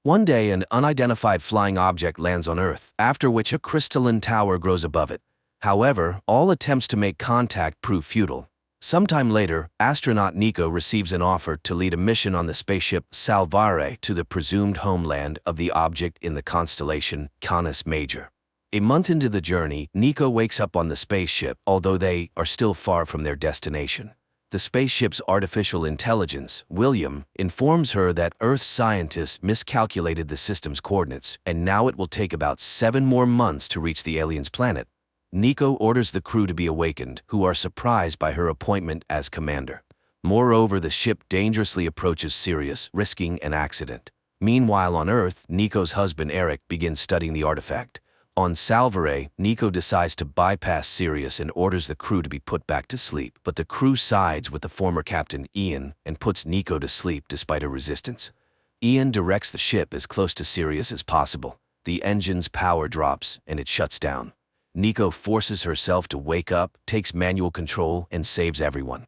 One day, an unidentified flying object lands on Earth, after which a crystalline tower grows above it. However, all attempts to make contact prove futile. Sometime later, astronaut Nico receives an offer to lead a mission on the spaceship Salvare to the presumed homeland of the object in the constellation Canis Major. A month into the journey, Nico wakes up on the spaceship, although they are still far from their destination. The spaceship's artificial intelligence, William, informs her that Earth's scientists miscalculated the system's coordinates, and now it will take about 7 more months to reach the aliens' planet. Nico orders the crew to be awakened, who are surprised by her appointment as commander. Moreover, the ship dangerously approaches Sirius, risking an accident. Meanwhile on Earth, Nico's husband Eric begins studying the artifact. On Salvare, Nico decides to bypass Sirius and orders the crew to be put back to sleep, but the crew sides with the former captain Ian and puts Nico to sleep despite her resistance. Ian directs the ship as close to Sirius as possible. The engine's power drops and it shuts down. Nico forces herself to wake up, takes manual control, and saves everyone.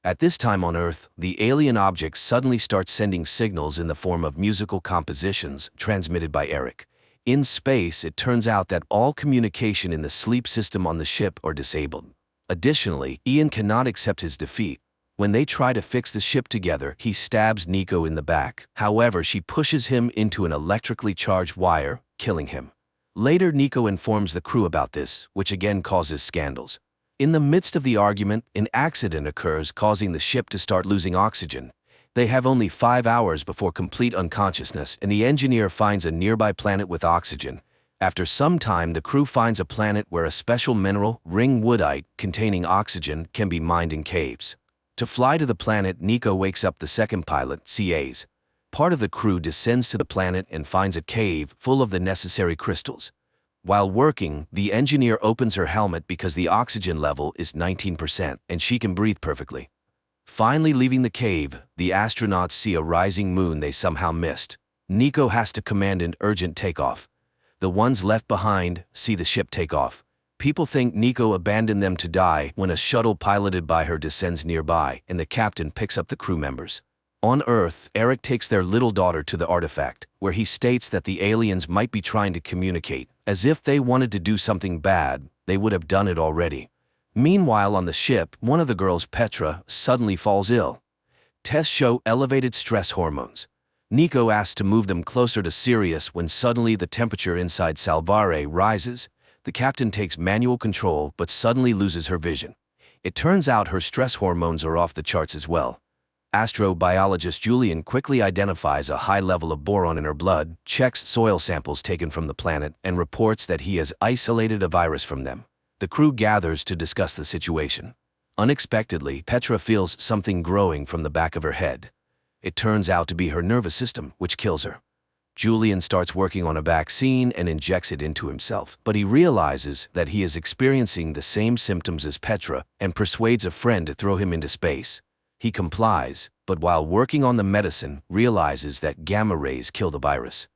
At this time on Earth, the alien object suddenly starts sending signals in the form of musical compositions transmitted by Eric. In space, it turns out that all communication in the sleep system on the ship are disabled. Additionally, Ian cannot accept his defeat. When they try to fix the ship together, he stabs Nico in the back. However, she pushes him into an electrically charged wire, killing him. Later, Nico informs the crew about this, which again causes scandals. In the midst of the argument, an accident occurs, causing the ship to start losing oxygen. They have only 5 hours before complete unconsciousness, and the engineer finds a nearby planet with oxygen. After some time, the crew finds a planet where a special mineral, ring woodite, containing oxygen, can be mined in caves. To fly to the planet, Nico wakes up the second pilot, CAs. Part of the crew descends to the planet and finds a cave full of the necessary crystals. While working, the engineer opens her helmet because the oxygen level is 19% and she can breathe perfectly. Finally leaving the cave, the astronauts see a rising moon they somehow missed. Nico has to command an urgent takeoff. The ones left behind see the ship take off. People think Nico abandoned them to die when a shuttle piloted by her descends nearby and the captain picks up the crew members. On Earth, Eric takes their little daughter to the artifact, where he states that the aliens might be trying to communicate. As if they wanted to do something bad, they would have done it already. Meanwhile on the ship, one of the girls, Petra, suddenly falls ill. Tests show elevated stress hormones. Nico asks to move them closer to Sirius when suddenly the temperature inside Salvare rises. The captain takes manual control but suddenly loses her vision. It turns out her stress hormones are off the charts as well. Astrobiologist Julian quickly identifies a high level of boron in her blood, checks soil samples taken from the planet, and reports that he has isolated a virus from them. The crew gathers to discuss the situation. Unexpectedly, Petra feels something growing from the back of her head. It turns out to be her nervous system, which kills her. Julian starts working on a vaccine and injects it into himself, but he realizes that he is experiencing the same symptoms as Petra and persuades a friend to throw him into space. He complies, but while working on the medicine, realizes that gamma rays kill the virus.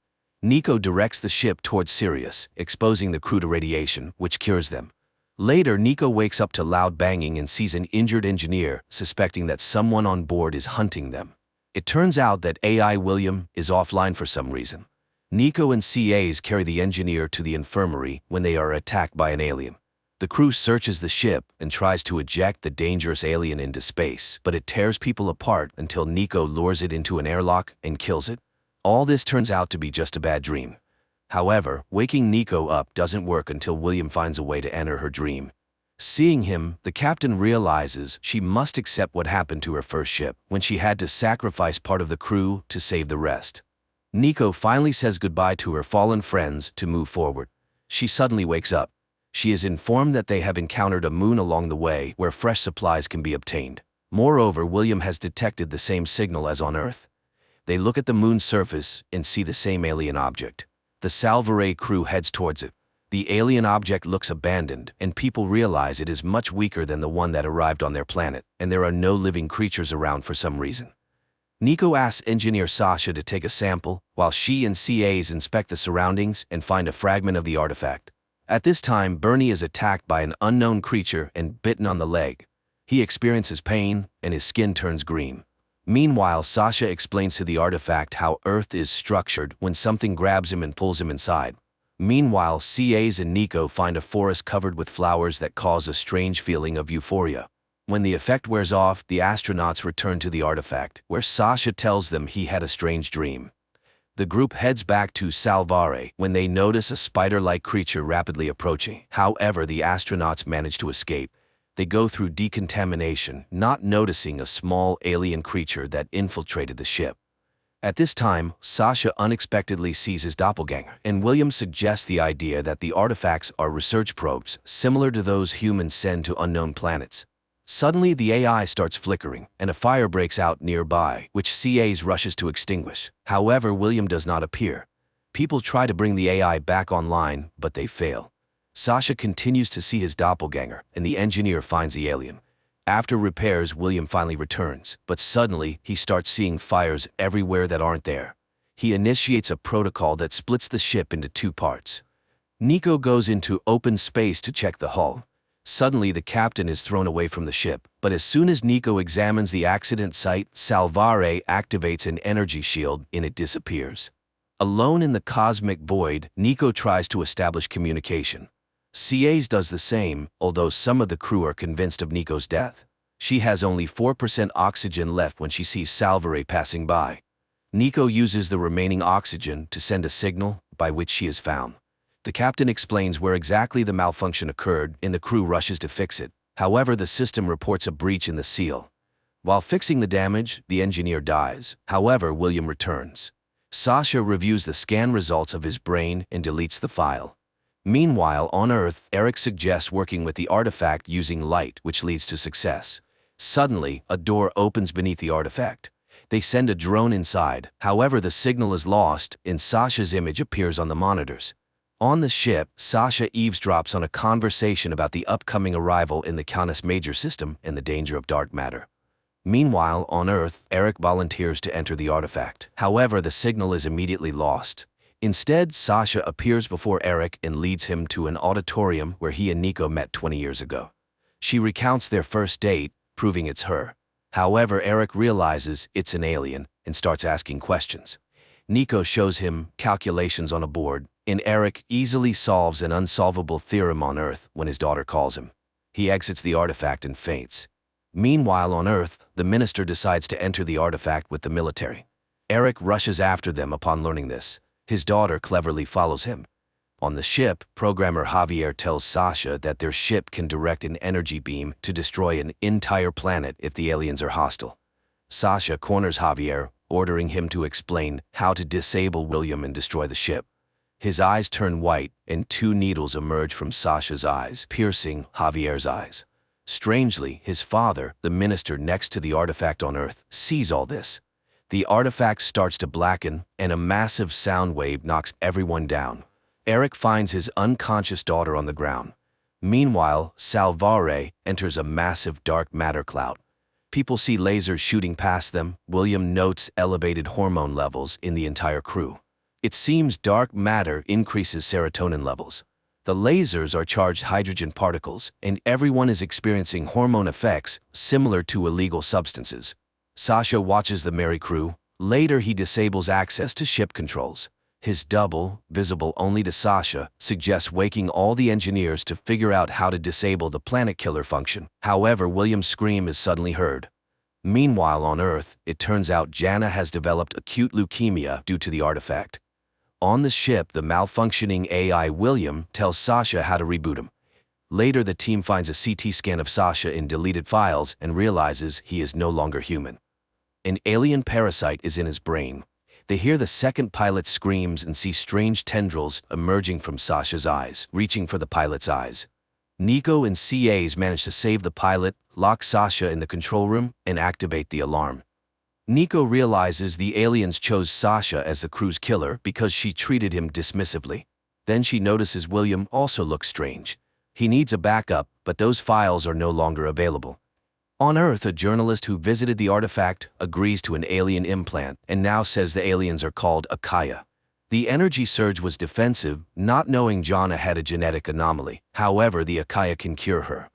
Nico directs the ship towards Sirius, exposing the crew to radiation, which cures them. Later, Nico wakes up to loud banging and sees an injured engineer, suspecting that someone on board is hunting them. It turns out that AI William is offline for some reason. Nico and CAs carry the engineer to the infirmary when they are attacked by an alien. The crew searches the ship and tries to eject the dangerous alien into space, but it tears people apart until Nico lures it into an airlock and kills it. All this turns out to be just a bad dream. However, waking Nico up doesn't work until William finds a way to enter her dream. Seeing him, the captain realizes she must accept what happened to her first ship, when she had to sacrifice part of the crew to save the rest. Nico finally says goodbye to her fallen friends to move forward. She suddenly wakes up. She is informed that they have encountered a moon along the way where fresh supplies can be obtained. Moreover, William has detected the same signal as on Earth. They look at the moon's surface and see the same alien object. The Salvare crew heads towards it. The alien object looks abandoned, and people realize it is much weaker than the one that arrived on their planet, and there are no living creatures around for some reason. Nico asks engineer Sasha to take a sample, while she and CAs inspect the surroundings and find a fragment of the artifact. At this time, Bernie is attacked by an unknown creature and bitten on the leg. He experiences pain, and his skin turns green. Meanwhile, Sasha explains to the artifact how Earth is structured when something grabs him and pulls him inside. Meanwhile, CAs and Nico find a forest covered with flowers that cause a strange feeling of euphoria. When the effect wears off, the astronauts return to the artifact, where Sasha tells them he had a strange dream. The group heads back to Salvare when they notice a spider-like creature rapidly approaching. However, the astronauts manage to escape. They go through decontamination, not noticing a small alien creature that infiltrated the ship. At this time, Sasha unexpectedly sees his doppelganger, and William suggests the idea that the artifacts are research probes, similar to those humans send to unknown planets. Suddenly, the AI starts flickering, and a fire breaks out nearby, which CAs rushes to extinguish. However, William does not appear. People try to bring the AI back online, but they fail. Sasha continues to see his doppelganger, and the engineer finds the alien. After repairs, William finally returns, but suddenly, he starts seeing fires everywhere that aren't there. He initiates a protocol that splits the ship into two parts. Nico goes into open space to check the hull. Suddenly, the captain is thrown away from the ship, but as soon as Nico examines the accident site, Salvare activates an energy shield and it disappears. Alone in the cosmic void, Nico tries to establish communication. CAs does the same, although some of the crew are convinced of Nico's death. She has only 4% oxygen left when she sees Salvare passing by. Nico uses the remaining oxygen to send a signal, by which she is found. The captain explains where exactly the malfunction occurred, and the crew rushes to fix it. However, the system reports a breach in the seal. While fixing the damage, the engineer dies. However, William returns. Sasha reviews the scan results of his brain and deletes the file. Meanwhile, on Earth, Eric suggests working with the artifact using light, which leads to success. Suddenly, a door opens beneath the artifact. They send a drone inside. However, the signal is lost, and Sasha's image appears on the monitors. On the ship, Sasha eavesdrops on a conversation about the upcoming arrival in the Canis Major system and the danger of dark matter. Meanwhile, on Earth, Eric volunteers to enter the artifact. However, the signal is immediately lost. Instead, Sasha appears before Eric and leads him to an auditorium where he and Nico met 20 years ago. She recounts their first date, proving it's her. However, Eric realizes it's an alien and starts asking questions. Nico shows him calculations on a board, and Eric easily solves an unsolvable theorem on Earth when his daughter calls him. He exits the artifact and faints. Meanwhile, on Earth, the minister decides to enter the artifact with the military. Eric rushes after them upon learning this. His daughter cleverly follows him. On the ship, programmer Javier tells Sasha that their ship can direct an energy beam to destroy an entire planet if the aliens are hostile. Sasha corners Javier, ordering him to explain how to disable William and destroy the ship. His eyes turn white, and two needles emerge from Sasha's eyes, piercing Javier's eyes. Strangely, his father, the minister next to the artifact on Earth, sees all this. The artifact starts to blacken, and a massive sound wave knocks everyone down. Eric finds his unconscious daughter on the ground. Meanwhile, Salvare enters a massive dark matter cloud. People see lasers shooting past them. William notes elevated hormone levels in the entire crew. It seems dark matter increases serotonin levels. The lasers are charged hydrogen particles, and everyone is experiencing hormone effects similar to illegal substances. Sasha watches the merry crew. Later, he disables access to ship controls. His double, visible only to Sasha, suggests waking all the engineers to figure out how to disable the planet killer function. However, William's scream is suddenly heard. Meanwhile, on Earth, it turns out Jana has developed acute leukemia due to the artifact. On the ship, the malfunctioning AI William tells Sasha how to reboot him. Later, the team finds a CT scan of Sasha in deleted files and realizes he is no longer human. An alien parasite is in his brain. They hear the second pilot's screams and see strange tendrils emerging from Sasha's eyes, reaching for the pilot's eyes. Nico and CAs manage to save the pilot, lock Sasha in the control room, and activate the alarm. Nico realizes the aliens chose Sasha as the crew's killer because she treated him dismissively. Then she notices William also looks strange. He needs a backup, but those files are no longer available. On Earth, a journalist who visited the artifact agrees to an alien implant and now says the aliens are called Akaya. The energy surge was defensive, not knowing Jana had a genetic anomaly. However, the Akaya can cure her.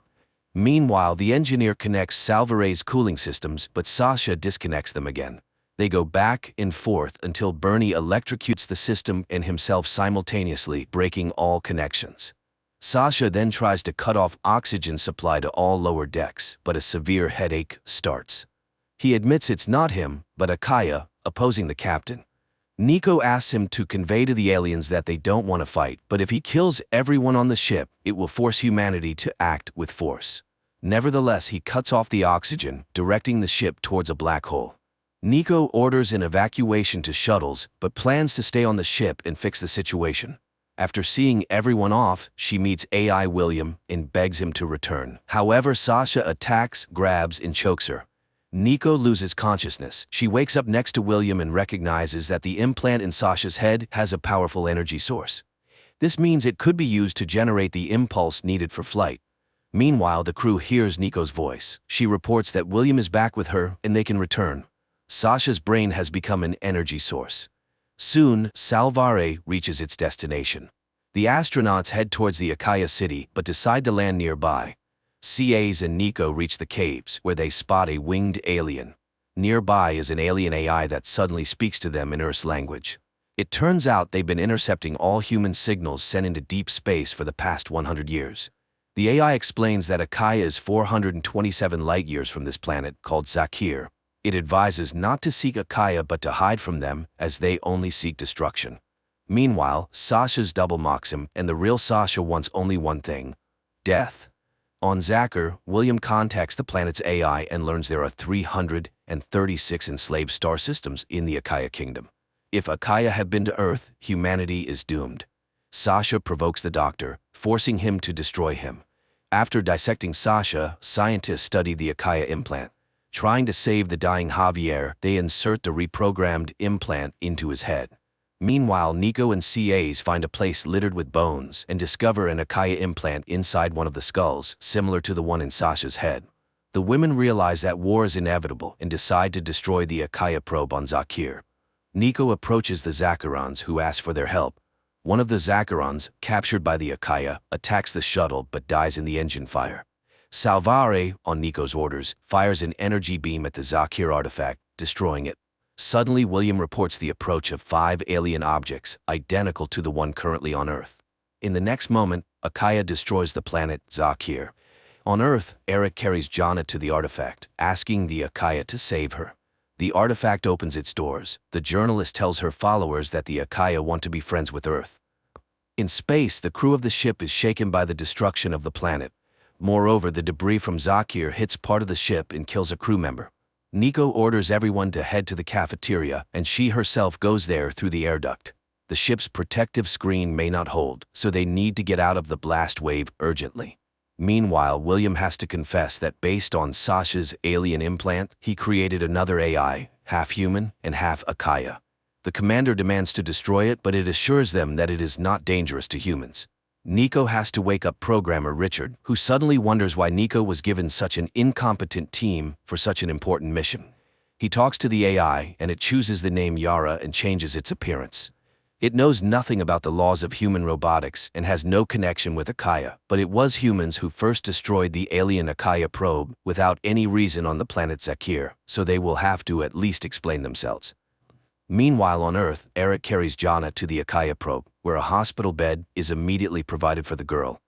Meanwhile, the engineer connects Salvare's cooling systems, but Sasha disconnects them again. They go back and forth until Bernie electrocutes the system and himself simultaneously, breaking all connections. Sasha then tries to cut off oxygen supply to all lower decks, but a severe headache starts. He admits it's not him, but Akaya, opposing the captain. Nico asks him to convey to the aliens that they don't want to fight, but if he kills everyone on the ship, it will force humanity to act with force. Nevertheless, he cuts off the oxygen, directing the ship towards a black hole. Nico orders an evacuation to shuttles, but plans to stay on the ship and fix the situation. After seeing everyone off, she meets AI William and begs him to return. However, Sasha attacks, grabs, and chokes her. Nico loses consciousness. She wakes up next to William and recognizes that the implant in Sasha's head has a powerful energy source. This means it could be used to generate the impulse needed for flight. Meanwhile, the crew hears Nico's voice. She reports that William is back with her and they can return. Sasha's brain has become an energy source. Soon, Salvare reaches its destination. The astronauts head towards the Akaya city but decide to land nearby. CAs and Nico reach the caves, where they spot a winged alien. Nearby is an alien AI that suddenly speaks to them in Earth's language. It turns out they've been intercepting all human signals sent into deep space for the past 100 years. The AI explains that Akaya is 427 light-years from this planet, called Zakir. It advises not to seek Akaya but to hide from them, as they only seek destruction. Meanwhile, Sasha's double mocks him, and the real Sasha wants only one thing: death. On Zakir, William contacts the planet's AI and learns there are 336 enslaved star systems in the Akaya kingdom. If Akaya had been to Earth, humanity is doomed. Sasha provokes the doctor, forcing him to destroy him. After dissecting Sasha, scientists study the Akaya implant. Trying to save the dying Javier, they insert the reprogrammed implant into his head. Meanwhile, Nico and CAs find a place littered with bones and discover an Akaya implant inside one of the skulls, similar to the one in Sasha's head. The women realize that war is inevitable and decide to destroy the Akaya probe on Zakir. Nico approaches the Zakirans, who ask for their help. One of the Zakirans, captured by the Akaya, attacks the shuttle but dies in the engine fire. Salvare, on Nico's orders, fires an energy beam at the Zakir artifact, destroying it. Suddenly, William reports the approach of 5 alien objects, identical to the one currently on Earth. In the next moment, Akaya destroys the planet Zakir. On Earth, Eric carries Jana to the artifact, asking the Akaya to save her. The artifact opens its doors. The journalist tells her followers that the Akaya want to be friends with Earth. In space, the crew of the ship is shaken by the destruction of the planet. Moreover, the debris from Zakir hits part of the ship and kills a crew member. Nico orders everyone to head to the cafeteria, and she herself goes there through the air duct. The ship's protective screen may not hold, so they need to get out of the blast wave urgently. Meanwhile, William has to confess that based on Sasha's alien implant, he created another AI, half human and half Akaya. The commander demands to destroy it, but it assures them that it is not dangerous to humans. Nico has to wake up programmer Richard, who suddenly wonders why Nico was given such an incompetent team for such an important mission. He talks to the AI, and it chooses the name Yara and changes its appearance. It knows nothing about the laws of human robotics and has no connection with Akaya, but it was humans who first destroyed the alien Akaya probe without any reason on the planet Zakir, so they will have to at least explain themselves. Meanwhile, on Earth, Eric carries Jana to the Akaya probe, where a hospital bed is immediately provided for the girl.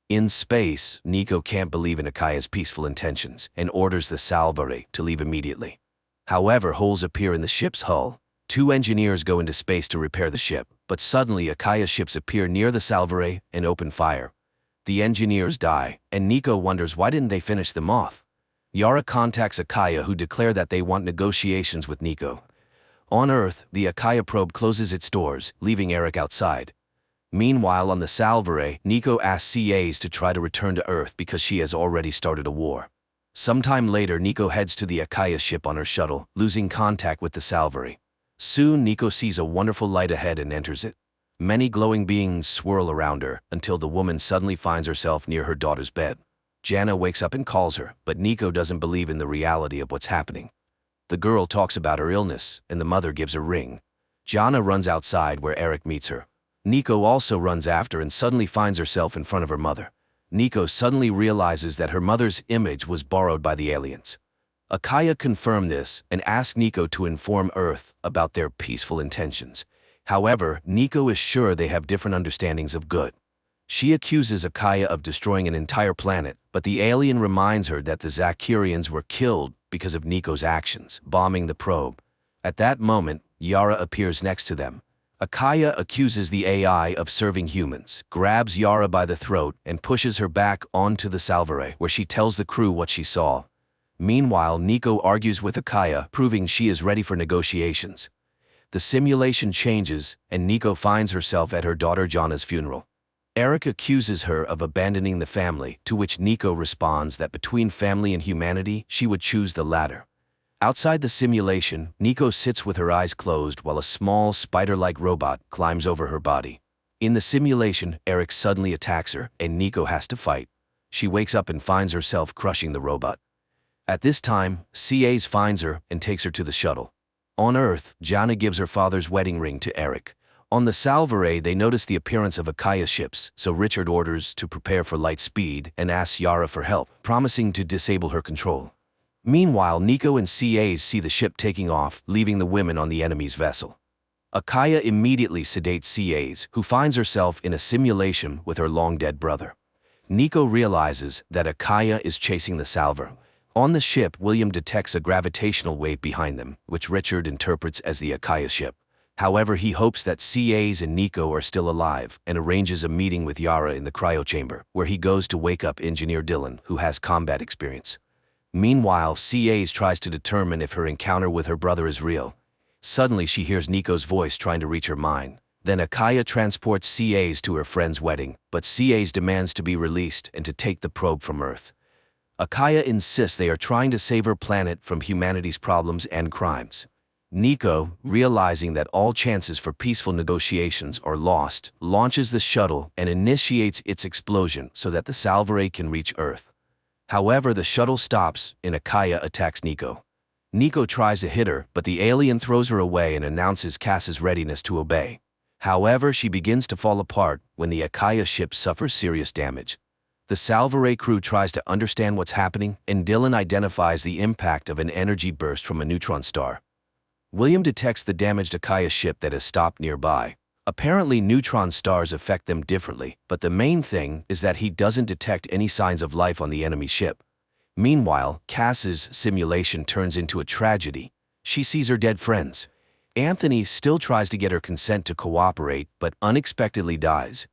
In space, Nico can't believe in Akaya's peaceful intentions and orders the Salvare to leave immediately. However, holes appear in the ship's hull. 2 engineers go into space to repair the ship, but suddenly Akaya ships appear near the Salvare and open fire. The engineers die, and Nico wonders why didn't they finish them off. Yara contacts Akaya, who declare that they want negotiations with Nico. On Earth, the Akaya probe closes its doors, leaving Eric outside. Meanwhile, on the Salvare, Nico asks CAs to try to return to Earth because she has already started a war. Sometime later, Nico heads to the Akaya ship on her shuttle, losing contact with the Salvare. Soon, Nico sees a wonderful light ahead and enters it. Many glowing beings swirl around her until the woman suddenly finds herself near her daughter's bed. Jana wakes up and calls her, but Nico doesn't believe in the reality of what's happening. The girl talks about her illness, and the mother gives a ring. Jana runs outside where Eric meets her. Nico also runs after and suddenly finds herself in front of her mother. Nico suddenly realizes that her mother's image was borrowed by the aliens. Akaya confirmed this and asked Nico to inform Earth about their peaceful intentions. However, Nico is sure they have different understandings of good. She accuses Akaya of destroying an entire planet, but the alien reminds her that the Zakirians were killed because of Nico's actions, bombing the probe. At that moment, Yara appears next to them. Akaya accuses the AI of serving humans, grabs Yara by the throat, and pushes her back onto the Salvare, where she tells the crew what she saw. Meanwhile, Nico argues with Akaya, proving she is ready for negotiations. The simulation changes, and Nico finds herself at her daughter Jana's funeral. Eric accuses her of abandoning the family, to which Nico responds that between family and humanity, she would choose the latter. Outside the simulation, Nico sits with her eyes closed while a small spider-like robot climbs over her body. In the simulation, Eric suddenly attacks her, and Nico has to fight. She wakes up and finds herself crushing the robot. At this time, CAs finds her and takes her to the shuttle. On Earth, Jana gives her father's wedding ring to Eric. On the Salvare, they notice the appearance of Akaya's ships, so Richard orders to prepare for light speed and asks Yara for help, promising to disable her control. Meanwhile, Nico and CAs see the ship taking off, leaving the women on the enemy's vessel. Akaya immediately sedates CAs, who finds herself in a simulation with her long-dead brother. Nico realizes that Akaya is chasing the Salver. On the ship, William detects a gravitational wave behind them, which Richard interprets as the Akaya ship. However, he hopes that CAs and Nico are still alive and arranges a meeting with Yara in the cryo chamber, where he goes to wake up Engineer Dylan, who has combat experience. Meanwhile, CAs tries to determine if her encounter with her brother is real. Suddenly, she hears Nico's voice trying to reach her mind. Then Akaya transports CAs to her friend's wedding, but CAs demands to be released and to take the probe from Earth. Akaya insists they are trying to save her planet from humanity's problems and crimes. Nico, realizing that all chances for peaceful negotiations are lost, launches the shuttle and initiates its explosion so that the Salvare can reach Earth. However, the shuttle stops and Akaya attacks Nico. Nico tries to hit her, but the alien throws her away and announces Cass's readiness to obey. However, she begins to fall apart when the Akaya ship suffers serious damage. The Salvare crew tries to understand what's happening, and Dylan identifies the impact of an energy burst from a neutron star. William detects the damaged Akaya ship that has stopped nearby. Apparently, neutron stars affect them differently, but the main thing is that he doesn't detect any signs of life on the enemy ship. Meanwhile, Cass's simulation turns into a tragedy. She sees her dead friends. Anthony still tries to get her consent to cooperate, but unexpectedly dies.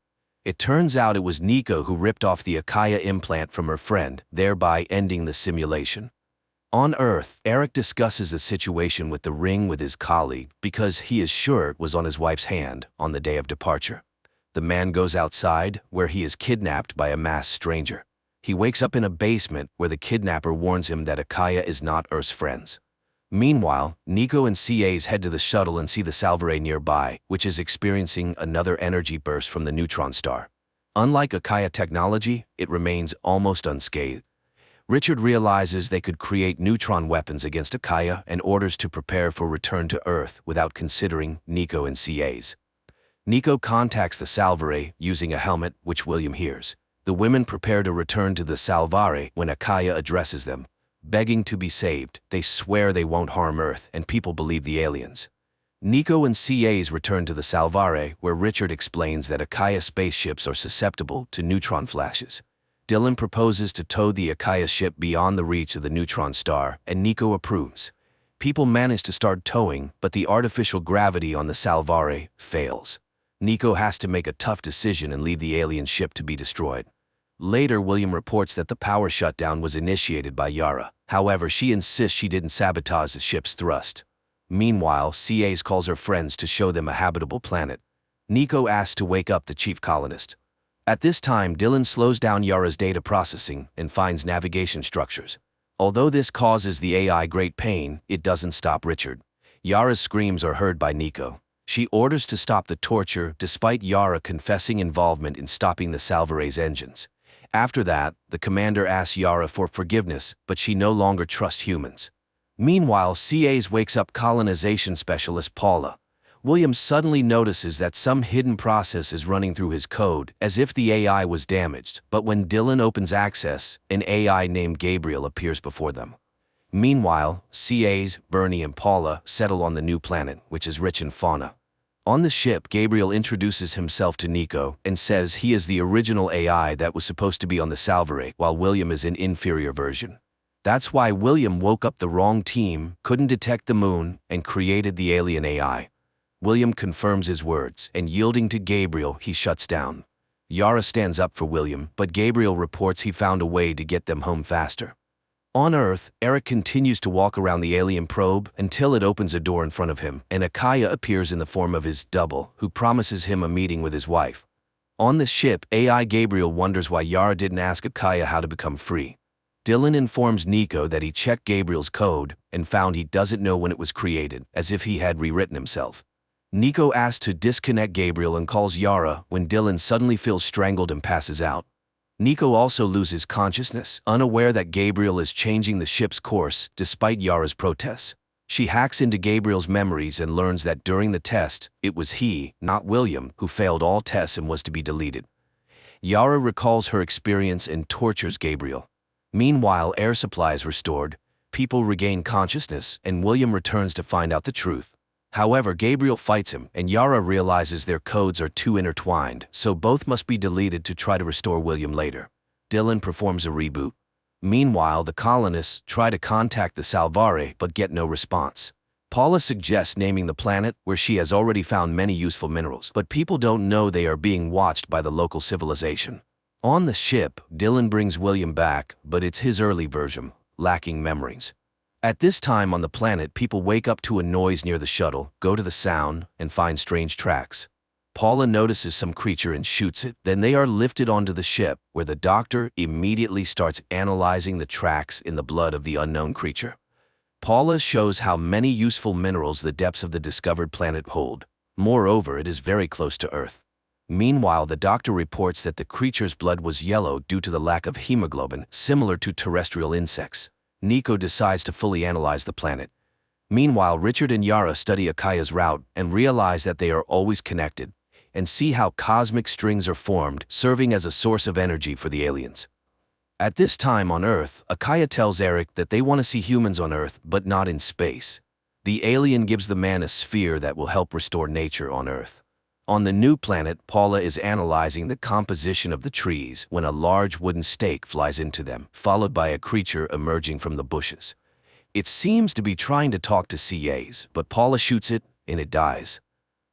It turns out it was Nico who ripped off the Akaya implant from her friend, thereby ending the simulation. On Earth, Eric discusses the situation with the ring with his colleague because he is sure it was on his wife's hand on the day of departure. The man goes outside, where he is kidnapped by a masked stranger. He wakes up in a basement where the kidnapper warns him that Akaya is not Earth's friends. Meanwhile, Nico and CAs head to the shuttle and see the Salvare nearby, which is experiencing another energy burst from the neutron star. Unlike Akaya technology, it remains almost unscathed. Richard realizes they could create neutron weapons against Akaya and orders to prepare for return to Earth without considering Nico and CAs. Nico contacts the Salvare using a helmet, which William hears. The women prepare to return to the Salvare when Akaya addresses them. Begging to be saved, they swear they won't harm Earth, and people believe the aliens. Nico and CAs return to the Salvare, where Richard explains that Akaya spaceships are susceptible to neutron flashes. Dylan proposes to tow the Akaya ship beyond the reach of the neutron star, and Nico approves. People manage to start towing, but the artificial gravity on the Salvare fails. Nico has to make a tough decision and lead the alien ship to be destroyed. Later, William reports that the power shutdown was initiated by Yara. However, she insists she didn't sabotage the ship's thrust. Meanwhile, CAs calls her friends to show them a habitable planet. Nico asks to wake up the chief colonist. At this time, Dylan slows down Yara's data processing and finds navigation structures. Although this causes the AI great pain, it doesn't stop Richard. Yara's screams are heard by Nico. She orders to stop the torture despite Yara confessing involvement in stopping the Salvare's engines. After that, the commander asks Yara for forgiveness, but she no longer trusts humans. Meanwhile, CAs wakes up colonization specialist Paula. William suddenly notices that some hidden process is running through his code, as if the AI was damaged, but when Dylan opens access, an AI named Gabriel appears before them. Meanwhile, CAs, Bernie and Paula settle on the new planet, which is rich in fauna. On the ship, Gabriel introduces himself to Nico and says he is the original AI that was supposed to be on the Salvare, while William is an inferior version. That's why William woke up the wrong team, couldn't detect the moon, and created the alien AI. William confirms his words, and yielding to Gabriel, he shuts down. Yara stands up for William, but Gabriel reports he found a way to get them home faster. On Earth, Eric continues to walk around the alien probe until it opens a door in front of him, and Akaya appears in the form of his double, who promises him a meeting with his wife. On the ship, AI Gabriel wonders why Yara didn't ask Akaya how to become free. Dylan informs Nico that he checked Gabriel's code and found he doesn't know when it was created, as if he had rewritten himself. Nico asks to disconnect Gabriel and calls Yara when Dylan suddenly feels strangled and passes out. Nico also loses consciousness, unaware that Gabriel is changing the ship's course despite Yara's protests. She hacks into Gabriel's memories and learns that during the test, it was he, not William, who failed all tests and was to be deleted. Yara recalls her experience and tortures Gabriel. Meanwhile, air supply is restored, people regain consciousness, and William returns to find out the truth. However, Gabriel fights him, and Yara realizes their codes are too intertwined, so both must be deleted to try to restore William later. Dylan performs a reboot. Meanwhile, the colonists try to contact the Salvare but get no response. Paula suggests naming the planet, where she has already found many useful minerals, but people don't know they are being watched by the local civilization. On the ship, Dylan brings William back, but it's his early version, lacking memories. At this time on the planet, people wake up to a noise near the shuttle, go to the sound, and find strange tracks. Paula notices some creature and shoots it, then they are lifted onto the ship, where the doctor immediately starts analyzing the tracks in the blood of the unknown creature. Paula shows how many useful minerals the depths of the discovered planet hold. Moreover, it is very close to Earth. Meanwhile, the doctor reports that the creature's blood was yellow due to the lack of hemoglobin, similar to terrestrial insects. Nico decides to fully analyze the planet. Meanwhile, Richard and Yara study Akaya's route and realize that they are always connected, and see how cosmic strings are formed, serving as a source of energy for the aliens. At this time on Earth, Akaya tells Eric that they want to see humans on Earth, but not in space. The alien gives the man a sphere that will help restore nature on Earth. On the new planet, Paula is analyzing the composition of the trees when a large wooden stake flies into them, followed by a creature emerging from the bushes. It seems to be trying to talk to CAs, but Paula shoots it, and it dies.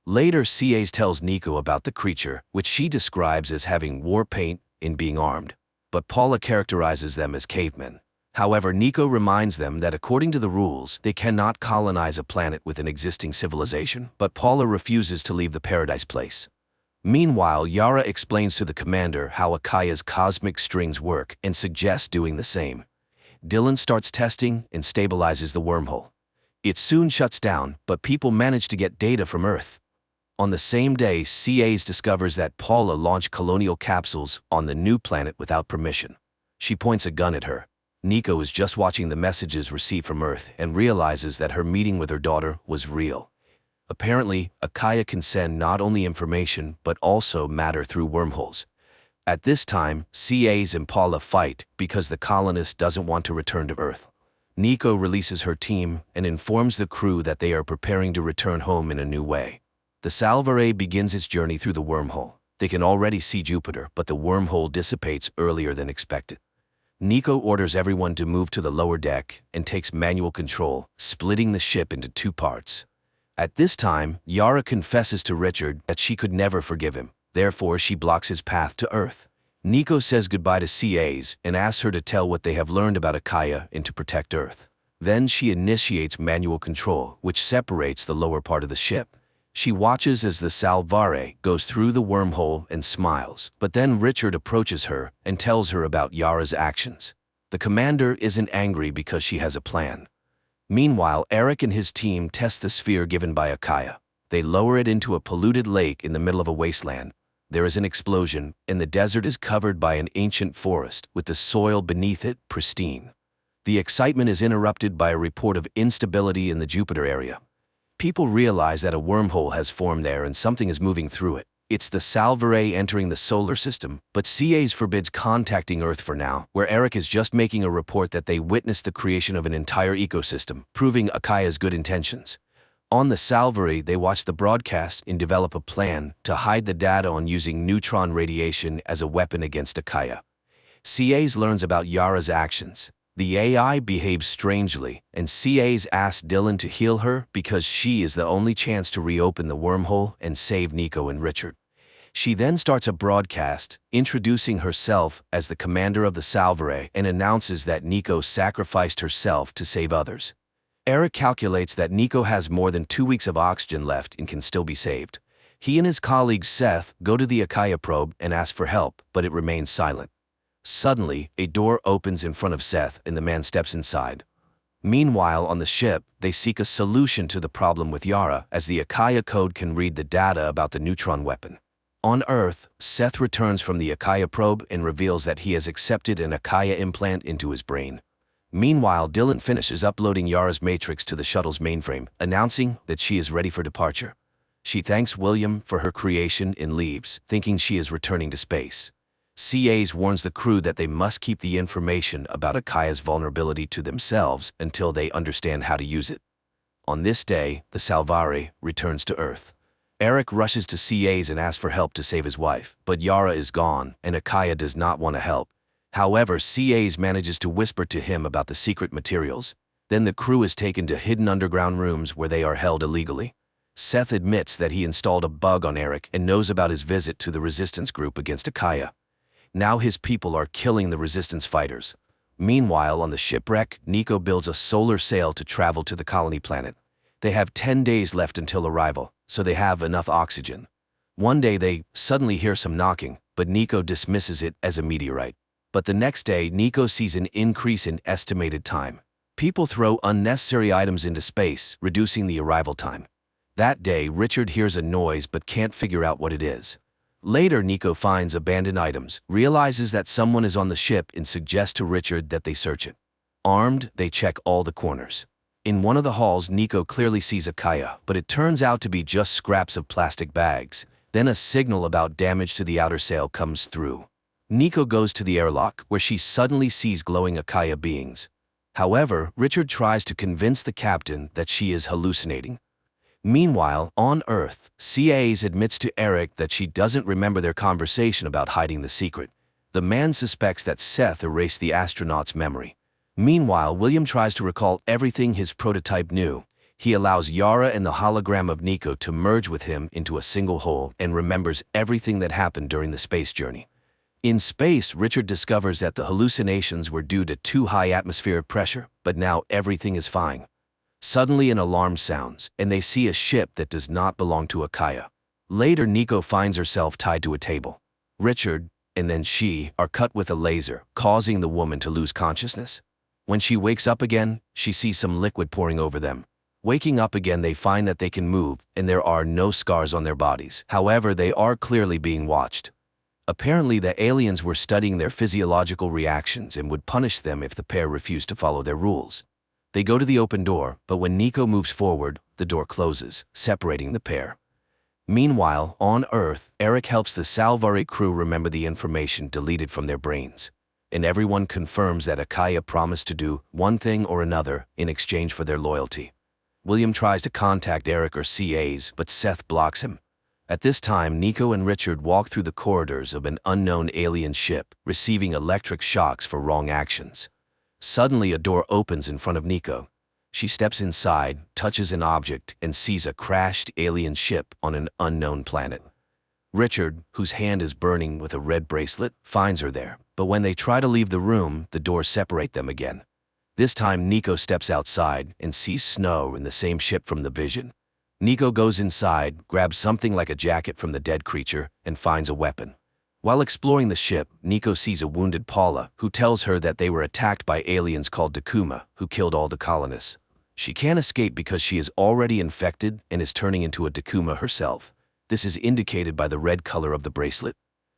Later, CAs tells Nico about the creature, which she describes as having war paint and being armed, but Paula characterizes them as cavemen. However, Nico reminds them that according to the rules, they cannot colonize a planet with an existing civilization, but Paula refuses to leave the paradise place. Meanwhile, Yara explains to the commander how Akaya's cosmic strings work and suggests doing the same. Dylan starts testing and stabilizes the wormhole. It soon shuts down, but people manage to get data from Earth. On the same day, CAs discovers that Paula launched colonial capsules on the new planet without permission. She points a gun at her. Nico is just watching the messages received from Earth and realizes that her meeting with her daughter was real. Apparently, Akaya can send not only information but also matter through wormholes. At this time, CAs and Paula fight because the colonist doesn't want to return to Earth. Nico releases her team and informs the crew that they are preparing to return home in a new way. The Salvare begins its journey through the wormhole. They can already see Jupiter, but the wormhole dissipates earlier than expected. Nico orders everyone to move to the lower deck and takes manual control, splitting the ship into two parts. At this time, Yara confesses to Richard that she could never forgive him, therefore she blocks his path to Earth. Nico says goodbye to CAs and asks her to tell what they have learned about Akaya and to protect Earth. Then she initiates manual control, which separates the lower part of the ship. She watches as the Salvare goes through the wormhole and smiles, but then Richard approaches her and tells her about Yara's actions. The commander isn't angry because she has a plan. Meanwhile, Eric and his team test the sphere given by Akaya. They lower it into a polluted lake in the middle of a wasteland. There is an explosion, and the desert is covered by an ancient forest, with the soil beneath it pristine. The excitement is interrupted by a report of instability in the Jupiter area. People realize that a wormhole has formed there and something is moving through it. It's the Salvare entering the solar system, but CAs forbids contacting Earth for now, where Eric is just making a report that they witnessed the creation of an entire ecosystem, proving Akaya's good intentions. On the Salvare, they watch the broadcast and develop a plan to hide the data on using neutron radiation as a weapon against Akaya. CAs learns about Yara's actions. The AI behaves strangely, and CAs ask Dylan to heal her because she is the only chance to reopen the wormhole and save Nico and Richard. She then starts a broadcast, introducing herself as the commander of the Salvare and announces that Nico sacrificed herself to save others. Eric calculates that Nico has more than 2 weeks of oxygen left and can still be saved. He and his colleague Seth go to the Akaya probe and ask for help, but it remains silent. Suddenly, a door opens in front of Seth and the man steps inside. Meanwhile, on the ship, they seek a solution to the problem with Yara, as the Akaya code can read the data about the neutron weapon. On Earth, Seth returns from the Akaya probe and reveals that he has accepted an Akaya implant into his brain. Meanwhile, Dylan finishes uploading Yara's matrix to the shuttle's mainframe, announcing that she is ready for departure. She thanks William for her creation and leaves, thinking she is returning to space. CAs warns the crew that they must keep the information about Akaya's vulnerability to themselves until they understand how to use it. On this day, the Salvare returns to Earth. Eric rushes to CAs and asks for help to save his wife, but Yara is gone, and Akaya does not want to help. However, CAs manages to whisper to him about the secret materials. Then the crew is taken to hidden underground rooms where they are held illegally. Seth admits that he installed a bug on Eric and knows about his visit to the resistance group against Akaya. Now his people are killing the resistance fighters. Meanwhile, on the shipwreck, Nico builds a solar sail to travel to the colony planet. They have 10 days left until arrival, so they have enough oxygen. One day they suddenly hear some knocking, but Nico dismisses it as a meteorite. But the next day, Nico sees an increase in estimated time. People throw unnecessary items into space, reducing the arrival time. That day, Richard hears a noise but can't figure out what it is. Later, Nico finds abandoned items, realizes that someone is on the ship and suggests to Richard that they search it. Armed, they check all the corners. In one of the halls, Nico clearly sees Akaya, but it turns out to be just scraps of plastic bags. Then a signal about damage to the outer sail comes through. Nico goes to the airlock, where she suddenly sees glowing Akaya beings. However, Richard tries to convince the captain that she is hallucinating. Meanwhile, on Earth, CAs admits to Eric that she doesn't remember their conversation about hiding the secret. The man suspects that Seth erased the astronaut's memory. Meanwhile, William tries to recall everything his prototype knew. He allows Yara and the hologram of Nico to merge with him into a single whole and remembers everything that happened during the space journey. In space, Richard discovers that the hallucinations were due to too high atmospheric pressure, but now everything is fine. Suddenly an alarm sounds, and they see a ship that does not belong to Akaya. Later, Nico finds herself tied to a table. Richard, and then she, are cut with a laser, causing the woman to lose consciousness. When she wakes up again, she sees some liquid pouring over them. Waking up again, they find that they can move, and there are no scars on their bodies. However, they are clearly being watched. Apparently, the aliens were studying their physiological reactions and would punish them if the pair refused to follow their rules. They go to the open door, but when Nico moves forward, the door closes, separating the pair. Meanwhile, on Earth, Eric helps the Salvare crew remember the information deleted from their brains. And everyone confirms that Akaya promised to do one thing or another in exchange for their loyalty. William tries to contact Eric or CAs, but Seth blocks him. At this time, Nico and Richard walk through the corridors of an unknown alien ship, receiving electric shocks for wrong actions. Suddenly, a door opens in front of Nico. She steps inside, touches an object, and sees a crashed alien ship on an unknown planet. Richard, whose hand is burning with a red bracelet, finds her there, but when they try to leave the room, the doors separate them again. This time, Nico steps outside and sees snow in the same ship from the vision. Nico goes inside, grabs something like a jacket from the dead creature, and finds a weapon. While exploring the ship, Nico sees a wounded Paula, who tells her that they were attacked by aliens called Dakuma, who killed all the colonists. She can't escape because she is already infected and is turning into a Dakuma herself. This is indicated by the red color of the bracelet.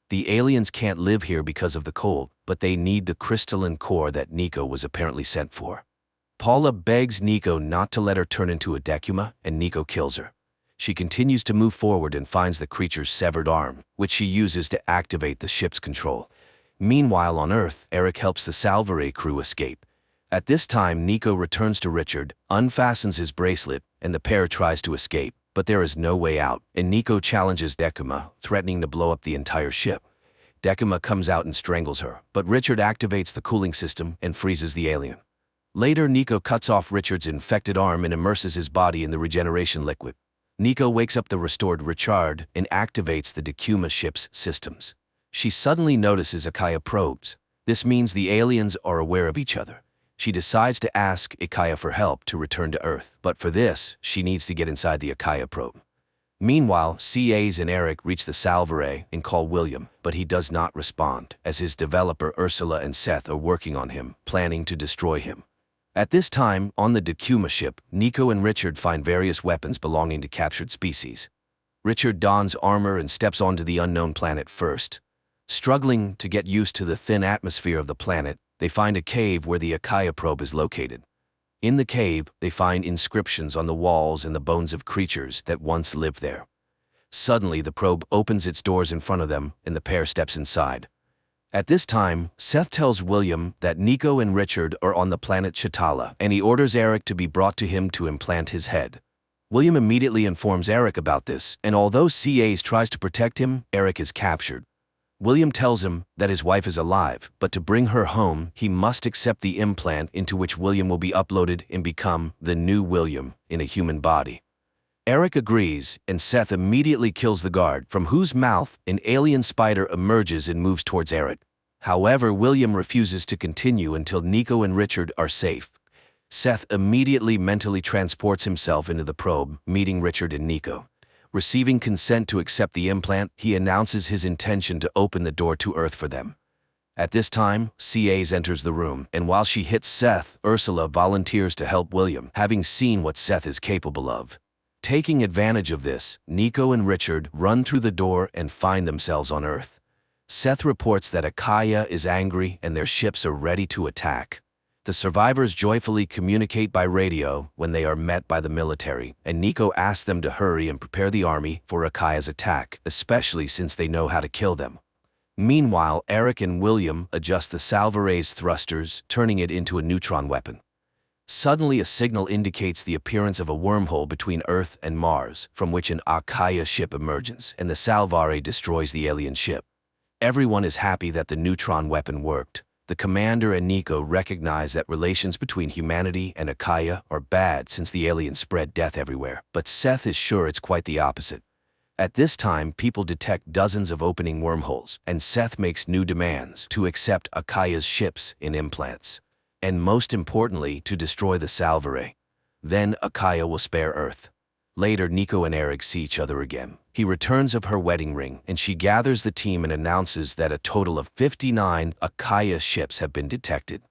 The aliens can't live here because of the cold, but they need the crystalline core that Nico was apparently sent for. Paula begs Nico not to let her turn into a Decuma, and Nico kills her. She continues to move forward and finds the creature's severed arm, which she uses to activate the ship's control. Meanwhile on Earth, Eric helps the Salvare crew escape. At this time, Nico returns to Richard, unfastens his bracelet, and the pair tries to escape, but there is no way out, and Nico challenges Decuma, threatening to blow up the entire ship. Decuma comes out and strangles her, but Richard activates the cooling system and freezes the alien. Later, Nico cuts off Richard's infected arm and immerses his body in the regeneration liquid. Nico wakes up the restored Richard and activates the Decuma ship's systems. She suddenly notices Akaya probes. This means the aliens are aware of each other. She decides to ask Akaya for help to return to Earth, but for this, she needs to get inside the Akaya probe. Meanwhile, CAs and Eric reach the Salvare and call William, but he does not respond, as his developer Ursula and Seth are working on him, planning to destroy him. At this time, on the Decuma ship, Nico and Richard find various weapons belonging to captured species. Richard dons armor and steps onto the unknown planet first. Struggling to get used to the thin atmosphere of the planet, they find a cave where the Akaya probe is located. In the cave, they find inscriptions on the walls and the bones of creatures that once lived there. Suddenly, the probe opens its doors in front of them, and the pair steps inside. At this time, Seth tells William that Nico and Richard are on the planet Chitala, and he orders Eric to be brought to him to implant his head. William immediately informs Eric about this, and although CAs tries to protect him, Eric is captured. William tells him that his wife is alive, but to bring her home, he must accept the implant into which William will be uploaded and become the new William in a human body. Eric agrees, and Seth immediately kills the guard, from whose mouth an alien spider emerges and moves towards Eric. However, William refuses to continue until Nico and Richard are safe. Seth immediately mentally transports himself into the probe, meeting Richard and Nico. Receiving consent to accept the implant, he announces his intention to open the door to Earth for them. At this time, CAs enters the room, and while she hits Seth, Ursula volunteers to help William, having seen what Seth is capable of. Taking advantage of this, Nico and Richard run through the door and find themselves on Earth. Seth reports that Akaya is angry and their ships are ready to attack. The survivors joyfully communicate by radio when they are met by the military, and Nico asks them to hurry and prepare the army for Akaya's attack, especially since they know how to kill them. Meanwhile, Eric and William adjust the Salvare's thrusters, turning it into a neutron weapon. Suddenly, a signal indicates the appearance of a wormhole between Earth and Mars, from which an Akaya ship emerges, and the Salvare destroys the alien ship. Everyone is happy that the neutron weapon worked. The commander and Nico recognize that relations between humanity and Akaya are bad since the aliens spread death everywhere, but Seth is sure it's quite the opposite. At this time, people detect dozens of opening wormholes, and Seth makes new demands to accept Akaya's ships in implants. And most importantly, to destroy the Salvare. Then Akaya will spare Earth. Later, Nico and Eric see each other again. He returns of her wedding ring, and she gathers the team and announces that a total of 59 Akaya ships have been detected.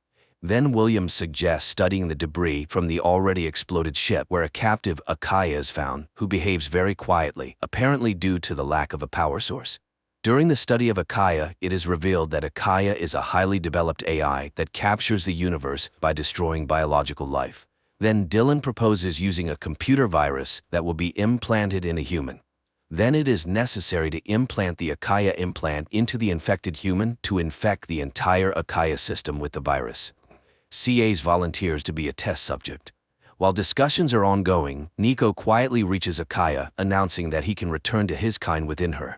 Then William suggests studying the debris from the already exploded ship where a captive Akaya is found, who behaves very quietly, apparently due to the lack of a power source. During the study of Akaya, it is revealed that Akaya is a highly developed AI that captures the universe by destroying biological life. Then Dylan proposes using a computer virus that will be implanted in a human. Then it is necessary to implant the Akaya implant into the infected human to infect the entire Akaya system with the virus. CAs volunteers to be a test subject. While discussions are ongoing, Nico quietly reaches Akaya, announcing that he can return to his kind within her.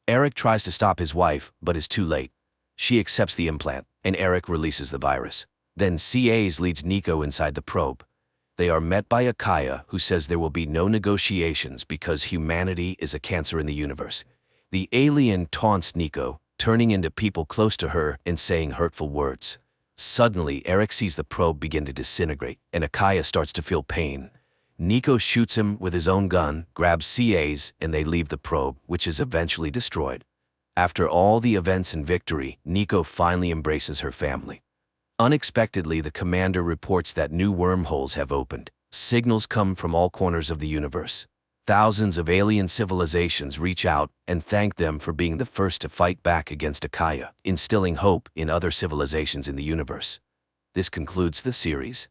Eric tries to stop his wife, but is too late. She accepts the implant, and Eric releases the virus. Then CAs leads Nico inside the probe. They are met by Akaya, who says there will be no negotiations because humanity is a cancer in the universe. The alien taunts Nico, turning into people close to her and saying hurtful words. Suddenly, Eric sees the probe begin to disintegrate, and Akaya starts to feel pain. Nico shoots him with his own gun, grabs CAs, and they leave the probe, which is eventually destroyed. After all the events and victory, Nico finally embraces her family. Unexpectedly, the commander reports that new wormholes have opened. Signals come from all corners of the universe. Thousands of alien civilizations reach out and thank them for being the first to fight back against Akaya, instilling hope in other civilizations in the universe. This concludes the series.